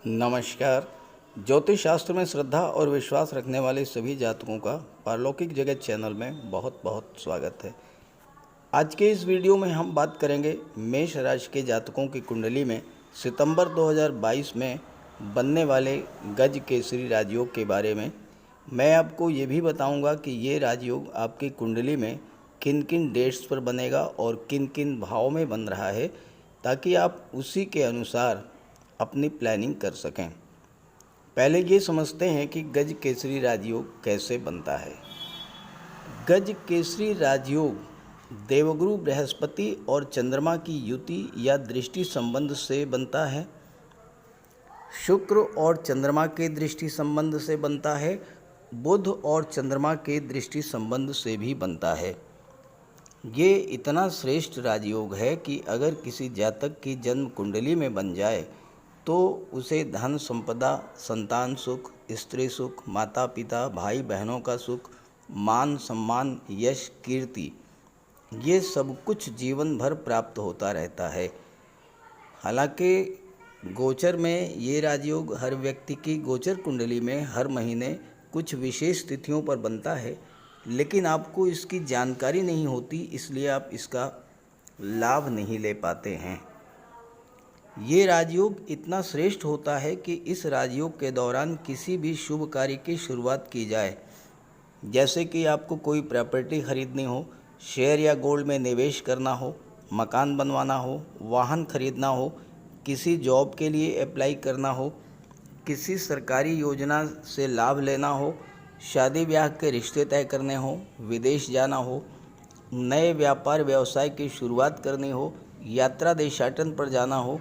नमस्कार। ज्योतिष शास्त्र में श्रद्धा और विश्वास रखने वाले सभी जातकों का पारलौकिक जगत चैनल में बहुत बहुत स्वागत है। आज के इस वीडियो में हम बात करेंगे मेष राशि के जातकों की कुंडली में सितंबर 2022 में बनने वाले गज केसरी राजयोग के बारे में। मैं आपको ये भी बताऊंगा कि ये राजयोग आपकी कुंडली में किन किन डेट्स पर बनेगा और किन किन भाव में बन रहा है, ताकि आप उसी के अनुसार अपनी प्लानिंग कर सकें। पहले ये समझते हैं कि गज केसरी राजयोग कैसे बनता है। गज केसरी राजयोग देवगुरु बृहस्पति और चंद्रमा की युति या दृष्टि संबंध से बनता है, शुक्र और चंद्रमा के दृष्टि संबंध से बनता है, बुध और चंद्रमा के दृष्टि संबंध से भी बनता है। ये इतना श्रेष्ठ राजयोग है कि अगर किसी जातक की जन्म कुंडली में बन जाए तो उसे धन संपदा, संतान सुख, स्त्री सुख, माता पिता, भाई बहनों का सुख, मान सम्मान, यश, कीर्ति, ये सब कुछ जीवन भर प्राप्त होता रहता है। हालांकि गोचर में ये राजयोग हर व्यक्ति की गोचर कुंडली में हर महीने कुछ विशेष तिथियों पर बनता है, लेकिन आपको इसकी जानकारी नहीं होती, इसलिए आप इसका लाभ नहीं ले पाते हैं। ये राजयोग इतना श्रेष्ठ होता है कि इस राजयोग के दौरान किसी भी शुभ कार्य की शुरुआत की जाए, जैसे कि आपको कोई प्रॉपर्टी खरीदनी हो, शेयर या गोल्ड में निवेश करना हो, मकान बनवाना हो, वाहन खरीदना हो, किसी जॉब के लिए अप्लाई करना हो, किसी सरकारी योजना से लाभ लेना हो, शादी ब्याह के रिश्ते तय करने हो, विदेश जाना हो, नए व्यापार व्यवसाय की शुरुआत करनी हो, यात्रा देशाटन पर जाना हो,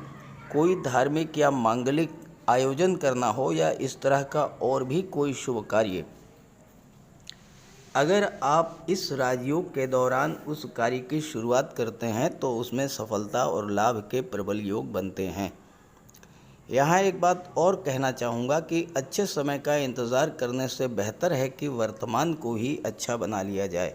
कोई धार्मिक या मांगलिक आयोजन करना हो या इस तरह का और भी कोई शुभ कार्य, अगर आप इस राजयोग के दौरान उस कार्य की शुरुआत करते हैं तो उसमें सफलता और लाभ के प्रबल योग बनते हैं। यहाँ एक बात और कहना चाहूँगा कि अच्छे समय का इंतज़ार करने से बेहतर है कि वर्तमान को ही अच्छा बना लिया जाए।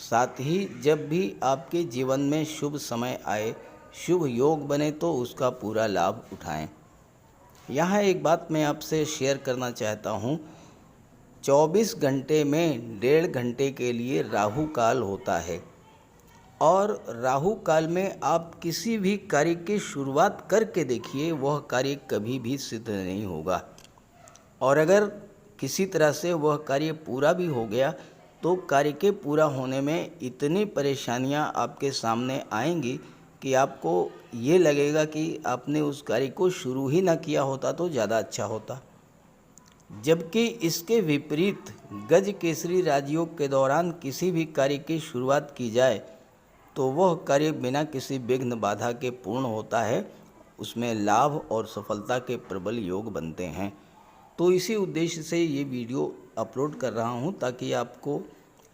साथ ही जब भी आपके जीवन में शुभ समय आए, शुभ योग बने, तो उसका पूरा लाभ उठाएं। यहाँ एक बात मैं आपसे शेयर करना चाहता हूँ। 24 घंटे में 1.5 घंटे के लिए राहु काल होता है, और राहु काल में आप किसी भी कार्य की शुरुआत करके देखिए, वह कार्य कभी भी सिद्ध नहीं होगा। और अगर किसी तरह से वह कार्य पूरा भी हो गया तो कार्य के पूरा होने में इतनी परेशानियां आपके सामने आएंगी कि आपको ये लगेगा कि आपने उस कार्य को शुरू ही ना किया होता तो ज़्यादा अच्छा होता। जबकि इसके विपरीत गज केसरी राजयोग के दौरान किसी भी कार्य की शुरुआत की जाए तो वह कार्य बिना किसी विघ्न बाधा के पूर्ण होता है, उसमें लाभ और सफलता के प्रबल योग बनते हैं। तो इसी उद्देश्य से ये वीडियो अपलोड कर रहा हूँ, ताकि आपको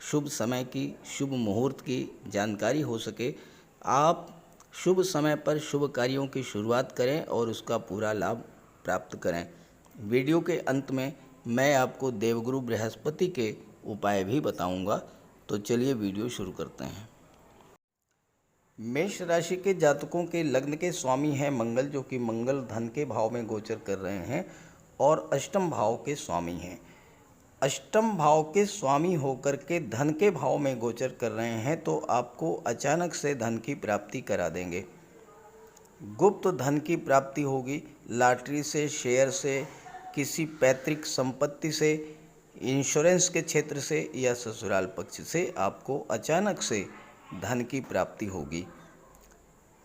शुभ समय की, शुभ मुहूर्त की जानकारी हो सके, आप शुभ समय पर शुभ कार्यों की शुरुआत करें और उसका पूरा लाभ प्राप्त करें। वीडियो के अंत में मैं आपको देवगुरु बृहस्पति के उपाय भी बताऊंगा। तो चलिए वीडियो शुरू करते हैं। मेष राशि के जातकों के लग्न के स्वामी हैं मंगल, जो कि मंगल धन के भाव में गोचर कर रहे हैं और अष्टम भाव के स्वामी हैं। अष्टम भाव के स्वामी होकर के धन के भाव में गोचर कर रहे हैं, तो आपको अचानक से धन की प्राप्ति करा देंगे। गुप्त धन की प्राप्ति होगी, लॉटरी से, शेयर से, किसी पैतृक संपत्ति से, इंश्योरेंस के क्षेत्र से या ससुराल पक्ष से आपको अचानक से धन की प्राप्ति होगी।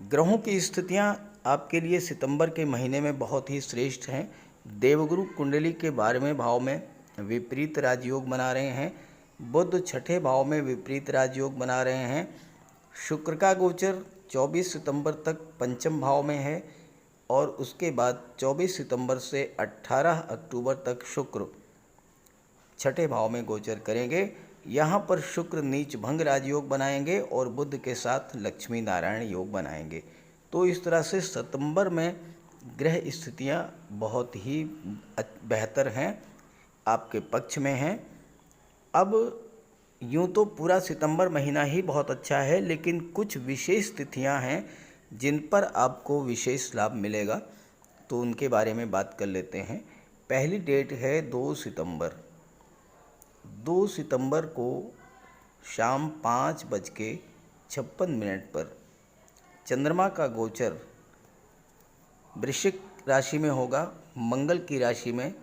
ग्रहों की स्थितियां आपके लिए सितंबर के महीने में बहुत ही श्रेष्ठ हैं। देवगुरु कुंडली के 12वें भाव में विपरीत राजयोग बना रहे हैं, बुध 6ठे भाव में विपरीत राजयोग बना रहे हैं, शुक्र का गोचर 24 सितंबर तक पंचम भाव में है और उसके बाद 24 सितंबर से 18 अक्टूबर तक शुक्र 6ठे भाव में गोचर करेंगे। यहाँ पर शुक्र नीच भंग राजयोग बनाएंगे और बुध के साथ लक्ष्मी नारायण योग बनाएंगे। तो इस तरह से सितंबर में ग्रह स्थितियाँ बहुत ही बेहतर हैं, आपके पक्ष में हैं। अब यूँ तो पूरा सितंबर महीना ही बहुत अच्छा है, लेकिन कुछ विशेष तिथियां हैं जिन पर आपको विशेष लाभ मिलेगा। तो उनके बारे में बात कर लेते हैं। पहली डेट है 2 सितंबर। 2 सितंबर को शाम 5:56 पर चंद्रमा का गोचर वृश्चिक राशि में होगा, मंगल की राशि में,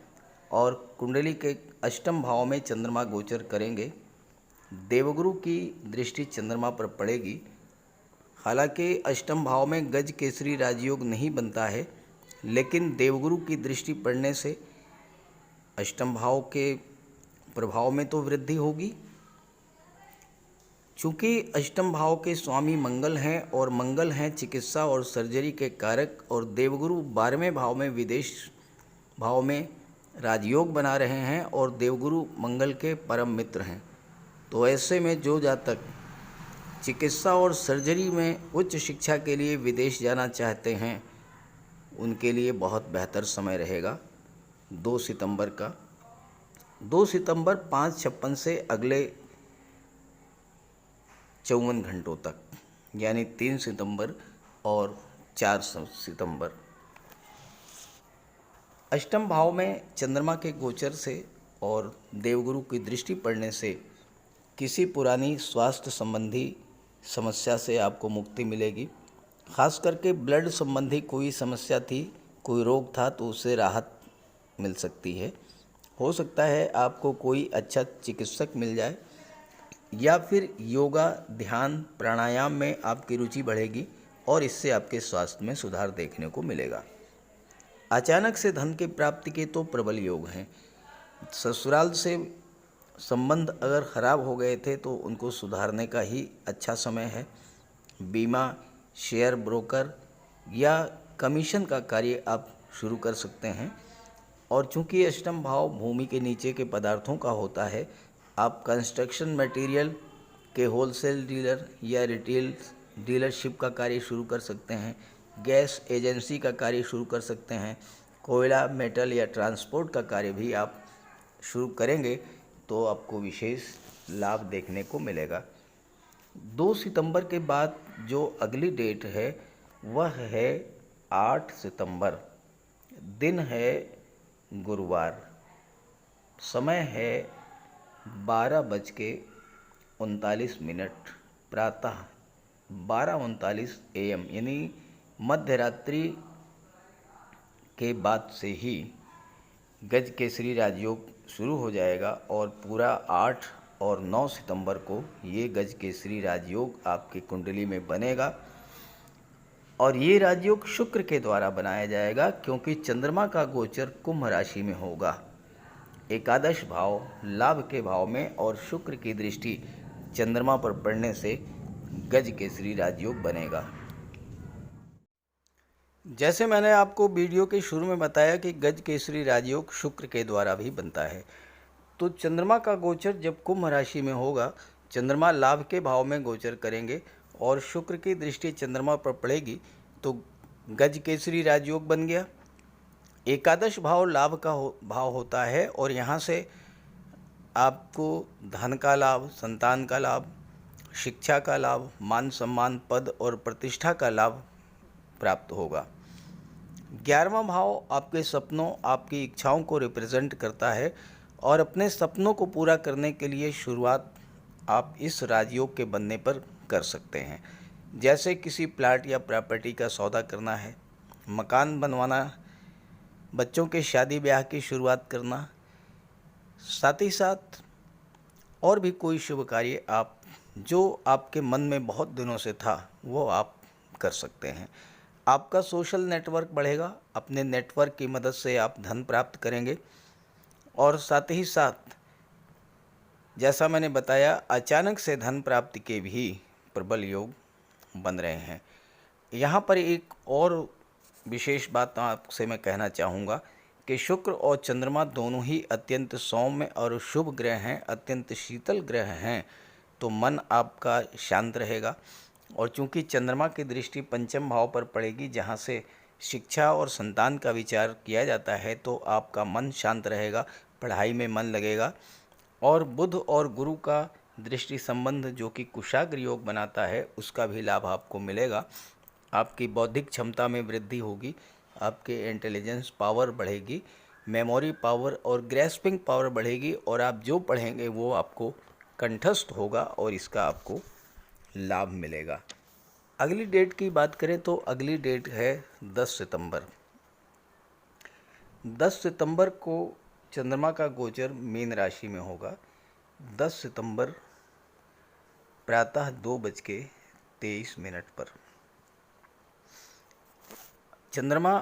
और कुंडली के अष्टम भाव में चंद्रमा गोचर करेंगे। देवगुरु की दृष्टि चंद्रमा पर पड़ेगी। हालांकि अष्टम भाव में गज केसरी राजयोग नहीं बनता है, लेकिन देवगुरु की दृष्टि पड़ने से अष्टम भाव के प्रभाव में तो वृद्धि होगी। चूँकि अष्टम भाव के स्वामी मंगल हैं और मंगल हैं चिकित्सा और सर्जरी के कारक, और देवगुरु 12वें भाव में विदेश भाव में राजयोग बना रहे हैं और देवगुरु मंगल के परम मित्र हैं, तो ऐसे में जो जातक चिकित्सा और सर्जरी में उच्च शिक्षा के लिए विदेश जाना चाहते हैं उनके लिए बहुत बेहतर समय रहेगा 2 सितंबर का। 2 सितंबर 5:56 से अगले 54 घंटों तक, यानी 3 सितंबर और 4 सितंबर। अष्टम भाव में चंद्रमा के गोचर से और देवगुरु की दृष्टि पड़ने से किसी पुरानी स्वास्थ्य संबंधी समस्या से आपको मुक्ति मिलेगी। खास करके ब्लड संबंधी कोई समस्या थी, कोई रोग था, तो उससे राहत मिल सकती है। हो सकता है आपको कोई अच्छा चिकित्सक मिल जाए, या फिर योगा, ध्यान, प्राणायाम में आपकी रुचि बढ़ेगी और इससे आपके स्वास्थ्य में सुधार देखने को मिलेगा। अचानक से धन की प्राप्ति के तो प्रबल योग हैं। ससुराल से संबंध अगर खराब हो गए थे तो उनको सुधारने का ही अच्छा समय है। बीमा, शेयर ब्रोकर या कमीशन का कार्य आप शुरू कर सकते हैं। और चूंकि अष्टम भाव भूमि के नीचे के पदार्थों का होता है, आप कंस्ट्रक्शन मटेरियल के होलसेल डीलर या रिटेल डीलरशिप का कार्य शुरू कर सकते हैं। गैस एजेंसी का कार्य शुरू कर सकते हैं। कोयला, मेटल या ट्रांसपोर्ट का कार्य भी आप शुरू करेंगे तो आपको विशेष लाभ देखने को मिलेगा। 2 सितंबर के बाद जो अगली डेट है वह है 8 सितंबर। दिन है गुरुवार, समय है 12:39 प्रातः 12:39 AM, यानी मध्यरात्रि के बाद से ही गज केसरी राजयोग शुरू हो जाएगा और पूरा 8 और 9 सितंबर को ये गज केसरी राजयोग आपकी कुंडली में बनेगा। और ये राजयोग शुक्र के द्वारा बनाया जाएगा, क्योंकि चंद्रमा का गोचर कुंभ राशि में होगा, एकादश भाव लाभ के भाव में, और शुक्र की दृष्टि चंद्रमा पर पड़ने से गज केसरी राजयोग बनेगा। जैसे मैंने आपको वीडियो के शुरू में बताया कि गज केसरी राजयोग शुक्र के द्वारा भी बनता है, तो चंद्रमा का गोचर जब कुंभ राशि में होगा, चंद्रमा लाभ के भाव में गोचर करेंगे और शुक्र की दृष्टि चंद्रमा पर पड़ेगी, तो गज केसरी राजयोग बन गया। एकादश भाव लाभ का भाव होता है और यहाँ से आपको धन का लाभ, संतान का लाभ, शिक्षा का लाभ, मान सम्मान, पद और प्रतिष्ठा का लाभ प्राप्त होगा। 11वां भाव आपके सपनों, आपकी इच्छाओं को रिप्रेजेंट करता है, और अपने सपनों को पूरा करने के लिए शुरुआत आप इस राजयोग के बनने पर कर सकते हैं। जैसे किसी प्लाट या प्रॉपर्टी का सौदा करना है, मकान बनवाना, बच्चों के शादी ब्याह की शुरुआत करना, साथ ही साथ और भी कोई शुभ कार्य आप जो आपके मन में बहुत दिनों से था वो आप कर सकते हैं। आपका सोशल नेटवर्क बढ़ेगा, अपने नेटवर्क की मदद से आप धन प्राप्त करेंगे, और साथ ही साथ जैसा मैंने बताया अचानक से धन प्राप्ति के भी प्रबल योग बन रहे हैं। यहाँ पर एक और विशेष बात आपसे मैं कहना चाहूँगा कि शुक्र और चंद्रमा दोनों ही अत्यंत सौम्य और शुभ ग्रह हैं, अत्यंत शीतल ग्रह हैं, तो मन आपका शांत रहेगा। और चूंकि चंद्रमा की दृष्टि पंचम भाव पर पड़ेगी, जहाँ से शिक्षा और संतान का विचार किया जाता है, तो आपका मन शांत रहेगा, पढ़ाई में मन लगेगा। और बुध और गुरु का दृष्टि संबंध जो कि कुशाग्र योग बनाता है, उसका भी लाभ आपको मिलेगा। आपकी बौद्धिक क्षमता में वृद्धि होगी, आपके इंटेलिजेंस पावर बढ़ेगी, मेमोरी पावर और ग्रेस्पिंग पावर बढ़ेगी, और आप जो पढ़ेंगे वो आपको कंठस्थ होगा और इसका आपको लाभ मिलेगा। अगली डेट की बात करें तो अगली डेट है 10 सितंबर। 10 सितंबर को चंद्रमा का गोचर मीन राशि में होगा। 10 सितंबर प्रातः 2:23 पर चंद्रमा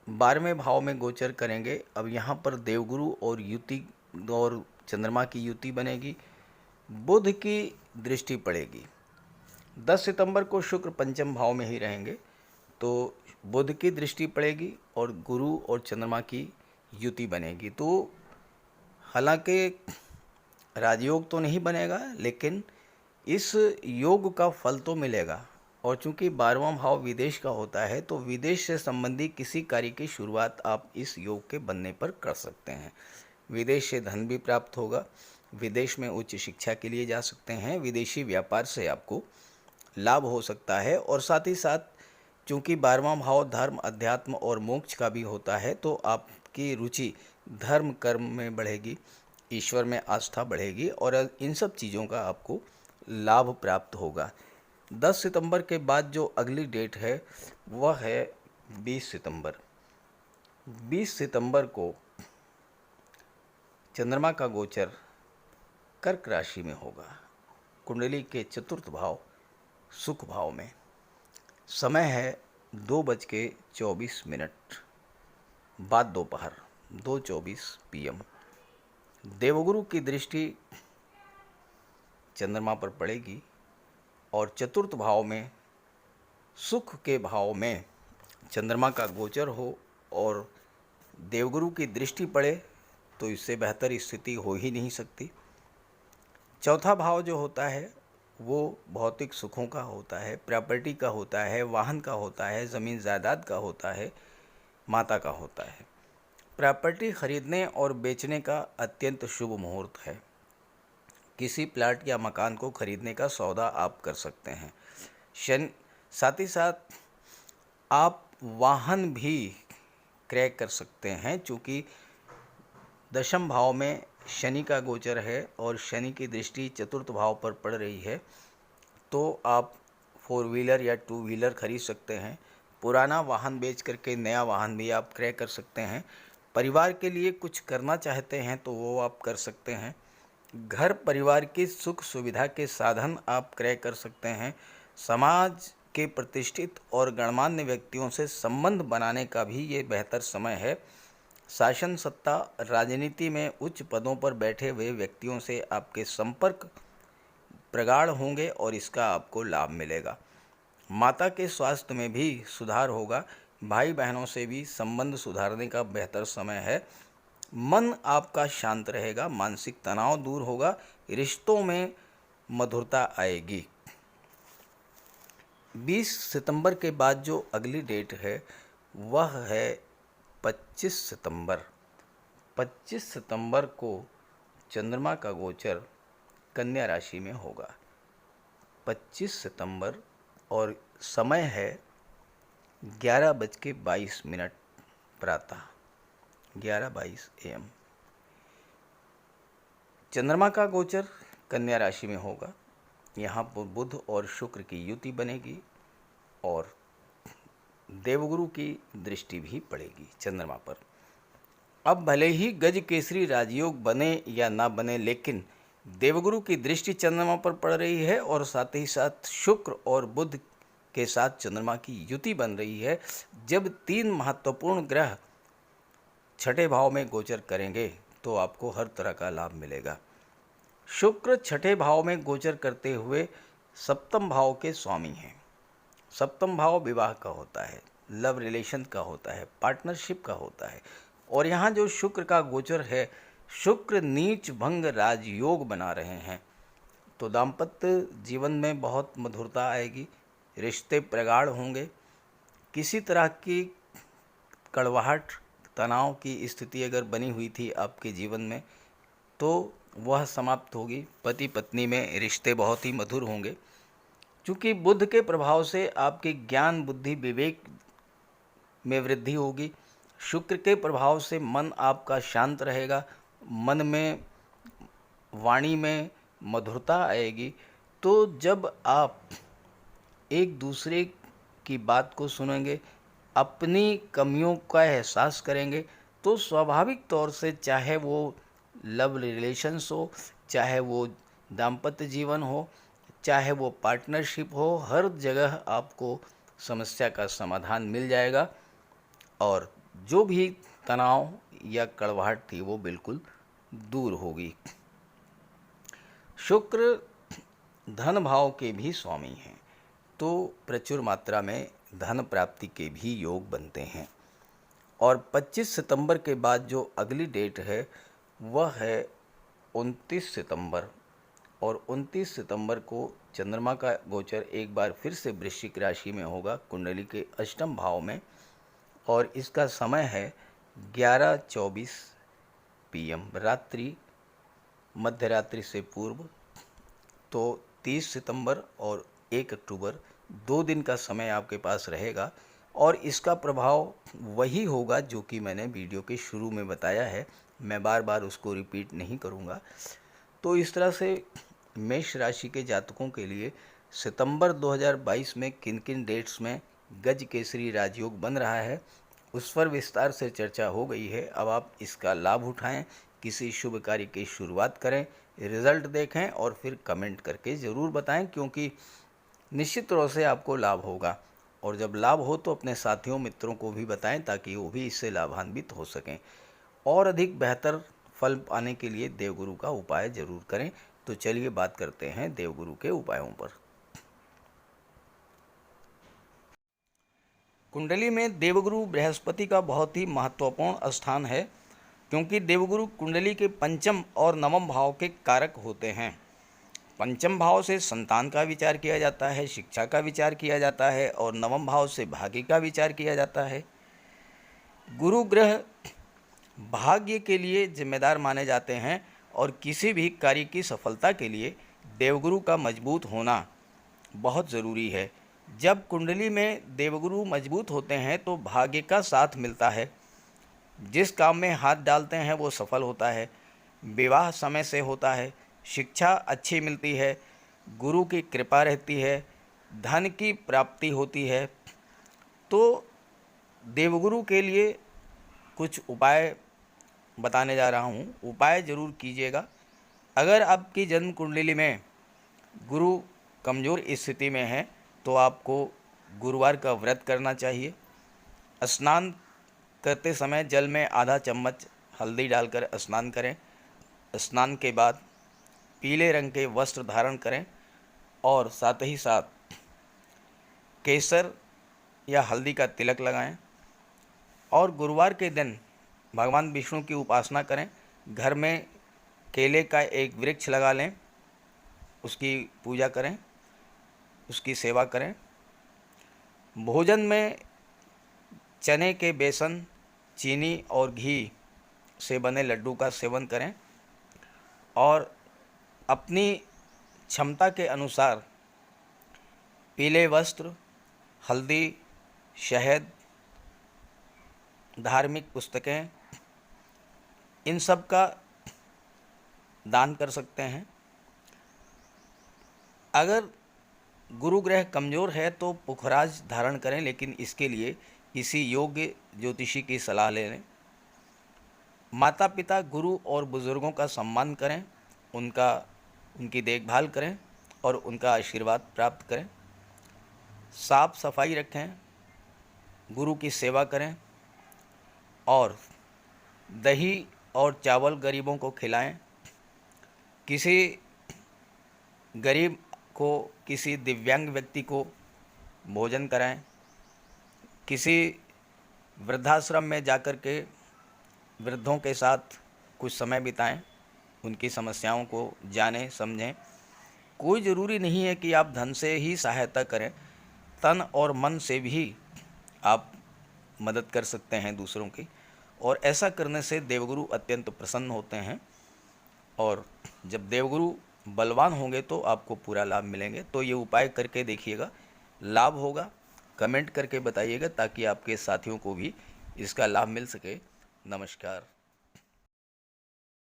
12वें भाव में गोचर करेंगे। अब यहाँ पर देवगुरु और युति और चंद्रमा की युति बनेगी, बुध की दृष्टि पड़ेगी। 10 सितंबर को शुक्र पंचम भाव में ही रहेंगे, तो बुध की दृष्टि पड़ेगी और गुरु और चंद्रमा की युति बनेगी। तो हालांकि राजयोग तो नहीं बनेगा, लेकिन इस योग का फल तो मिलेगा। और चूंकि 12वां भाव विदेश का होता है, तो विदेश से संबंधी किसी कार्य की शुरुआत आप इस योग के बनने पर कर सकते हैं। विदेश से धन भी प्राप्त होगा, विदेश में उच्च शिक्षा के लिए जा सकते हैं, विदेशी व्यापार से आपको लाभ हो सकता है। और साथ ही साथ चूँकि 12वां भाव धर्म, अध्यात्म और मोक्ष का भी होता है, तो आपकी रुचि धर्म कर्म में बढ़ेगी, ईश्वर में आस्था बढ़ेगी और इन सब चीज़ों का आपको लाभ प्राप्त होगा। 10 सितंबर के बाद जो अगली डेट है वह है 20 सितंबर। 20 सितंबर को चंद्रमा का गोचर कर्क राशि में होगा, कुंडली के चतुर्थ भाव सुख भाव में। समय है 2:24 बाद दोपहर 2:24 PM। देवगुरु की दृष्टि चंद्रमा पर पड़ेगी और चतुर्थ भाव में सुख के भाव में चंद्रमा का गोचर हो और देवगुरु की दृष्टि पड़े तो इससे बेहतर स्थिति हो ही नहीं सकती। चौथा भाव जो होता है वो भौतिक सुखों का होता है, प्रॉपर्टी का होता है, वाहन का होता है, ज़मीन जायदाद का होता है, माता का होता है। प्रॉपर्टी खरीदने और बेचने का अत्यंत शुभ मुहूर्त है। किसी प्लाट या मकान को खरीदने का सौदा आप कर सकते हैं। साथ ही साथ आप वाहन भी क्रय कर सकते हैं, चूँकि दशम भाव में शनि का गोचर है और शनि की दृष्टि चतुर्थ भाव पर पड़ रही है, तो आप 4 व्हीलर या 2 व्हीलर खरीद सकते हैं। पुराना वाहन बेच करके नया वाहन भी आप क्रय कर सकते हैं। परिवार के लिए कुछ करना चाहते हैं तो वो आप कर सकते हैं। घर परिवार की सुख सुविधा के साधन आप क्रय कर सकते हैं। समाज के प्रतिष्ठित और गणमान्य व्यक्तियों से संबंध बनाने का भी ये बेहतर समय है। शासन सत्ता, राजनीति में उच्च पदों पर बैठे हुए व्यक्तियों से आपके संपर्क प्रगाढ़ होंगे और इसका आपको लाभ मिलेगा। माता के स्वास्थ्य में भी सुधार होगा। भाई बहनों से भी संबंध सुधारने का बेहतर समय है। मन आपका शांत रहेगा, मानसिक तनाव दूर होगा, रिश्तों में मधुरता आएगी। 20 सितंबर के बाद जो अगली डेट है वह है 25 सितंबर। 25 सितंबर को चंद्रमा का गोचर कन्या राशि में होगा। 25 सितंबर और समय है 11:22 प्रातः 11:22 AM। चंद्रमा का गोचर कन्या राशि में होगा। यहाँ पर बुध और शुक्र की युति बनेगी और देवगुरु की दृष्टि भी पड़ेगी चंद्रमा पर। अब भले ही गज केसरी राजयोग बने या ना बने, लेकिन देवगुरु की दृष्टि चंद्रमा पर पड़ रही है और साथ ही साथ शुक्र और बुध के साथ चंद्रमा की युति बन रही है। जब 3 महत्वपूर्ण ग्रह छठे भाव में गोचर करेंगे तो आपको हर तरह का लाभ मिलेगा। शुक्र छठे भाव में गोचर करते हुए सप्तम भाव के स्वामी हैं। सप्तम भाव विवाह का होता है, लव रिलेशन का होता है, पार्टनरशिप का होता है। और यहाँ जो शुक्र का गोचर है, शुक्र नीच भंग राजयोग बना रहे हैं, तो दाम्पत्य जीवन में बहुत मधुरता आएगी, रिश्ते प्रगाढ़ होंगे। किसी तरह की कड़वाहट, तनाव की स्थिति अगर बनी हुई थी आपके जीवन में तो वह समाप्त होगी। पति पत्नी में रिश्ते बहुत ही मधुर होंगे। क्योंकि बुध के प्रभाव से आपके ज्ञान, बुद्धि, विवेक में वृद्धि होगी। शुक्र के प्रभाव से मन आपका शांत रहेगा, मन में, वाणी में मधुरता आएगी। तो जब आप एक दूसरे की बात को सुनेंगे, अपनी कमियों का एहसास करेंगे, तो स्वाभाविक तौर से चाहे वो लव रिलेशंस हो, चाहे वो दाम्पत्य जीवन हो, चाहे वो पार्टनरशिप हो, हर जगह आपको समस्या का समाधान मिल जाएगा और जो भी तनाव या कड़वाहट थी वो बिल्कुल दूर होगी। शुक्र धन भाव के भी स्वामी हैं, तो प्रचुर मात्रा में धन प्राप्ति के भी योग बनते हैं। और 25 सितंबर के बाद जो अगली डेट है वह है 29 सितंबर, और 29 सितंबर को चंद्रमा का गोचर एक बार फिर से वृश्चिक राशि में होगा, कुंडली के अष्टम भाव में, और इसका समय है 11:24 PM, रात्रि, मध्य रात्रि से पूर्व। तो 30 सितंबर और 1 अक्टूबर 2 दिन का समय आपके पास रहेगा, और इसका प्रभाव वही होगा जो कि मैंने वीडियो के शुरू में बताया है, मैं बार बार उसको रिपीट नहीं करूँगा। तो इस तरह से मेष राशि के जातकों के लिए सितंबर 2022 में किन किन डेट्स में गज केसरी राजयोग बन रहा है उस पर विस्तार से चर्चा हो गई है। अब आप इसका लाभ उठाएं, किसी शुभ कार्य की शुरुआत करें, रिजल्ट देखें और फिर कमेंट करके ज़रूर बताएं, क्योंकि निश्चित तौर से आपको लाभ होगा। और जब लाभ हो तो अपने साथियों मित्रों को भी बताएं ताकि वो भी इससे लाभान्वित हो सकें। और अधिक बेहतर फल पाने के लिए देवगुरु का उपाय जरूर करें। तो चलिए बात करते हैं देवगुरु के उपायों पर। कुंडली में देवगुरु बृहस्पति का बहुत ही महत्वपूर्ण स्थान है, क्योंकि देवगुरु कुंडली के पंचम और नवम भाव के कारक होते हैं। पंचम भाव से संतान का विचार किया जाता है, शिक्षा का विचार किया जाता है, और नवम भाव से भाग्य का विचार किया जाता है। गुरु ग्रह भाग्य के लिए जिम्मेदार माने जाते हैं, और किसी भी कार्य की सफलता के लिए देवगुरु का मजबूत होना बहुत ज़रूरी है। जब कुंडली में देवगुरु मजबूत होते हैं तो भाग्य का साथ मिलता है, जिस काम में हाथ डालते हैं वो सफल होता है, विवाह समय से होता है, शिक्षा अच्छी मिलती है, गुरु की कृपा रहती है, धन की प्राप्ति होती है। तो देवगुरु के लिए कुछ उपाय बताने जा रहा हूँ, उपाय ज़रूर कीजिएगा। अगर आपकी जन्म कुंडली में गुरु कमज़ोर स्थिति में है तो आपको गुरुवार का व्रत करना चाहिए। स्नान करते समय जल में आधा चम्मच हल्दी डालकर स्नान करें। स्नान के बाद पीले रंग के वस्त्र धारण करें, और साथ ही साथ केसर या हल्दी का तिलक लगाएं। और गुरुवार के दिन भगवान विष्णु की उपासना करें। घर में केले का एक वृक्ष लगा लें, उसकी पूजा करें, उसकी सेवा करें। भोजन में चने के बेसन, चीनी और घी से बने लड्डू का सेवन करें, और अपनी क्षमता के अनुसार पीले वस्त्र, हल्दी, शहद, धार्मिक पुस्तकें, इन सब का दान कर सकते हैं। अगर गुरु ग्रह कमज़ोर है तो पुखराज धारण करें, लेकिन इसके लिए किसी योग्य ज्योतिषी की सलाह ले लें। माता पिता, गुरु और बुज़ुर्गों का सम्मान करें, उनकी देखभाल करें और उनका आशीर्वाद प्राप्त करें। साफ सफाई रखें, गुरु की सेवा करें, और दही और चावल गरीबों को खिलाएं। किसी गरीब को, किसी दिव्यांग व्यक्ति को भोजन कराएं। किसी वृद्धाश्रम में जाकर के वृद्धों के साथ कुछ समय बिताएं, उनकी समस्याओं को जानें समझें। कोई ज़रूरी नहीं है कि आप धन से ही सहायता करें, तन और मन से भी आप मदद कर सकते हैं दूसरों की, और ऐसा करने से देवगुरु अत्यंत प्रसन्न होते हैं। और जब देवगुरु बलवान होंगे तो आपको पूरा लाभ मिलेंगे। तो ये उपाय करके देखिएगा, लाभ होगा। कमेंट करके बताइएगा ताकि आपके साथियों को भी इसका लाभ मिल सके। नमस्कार।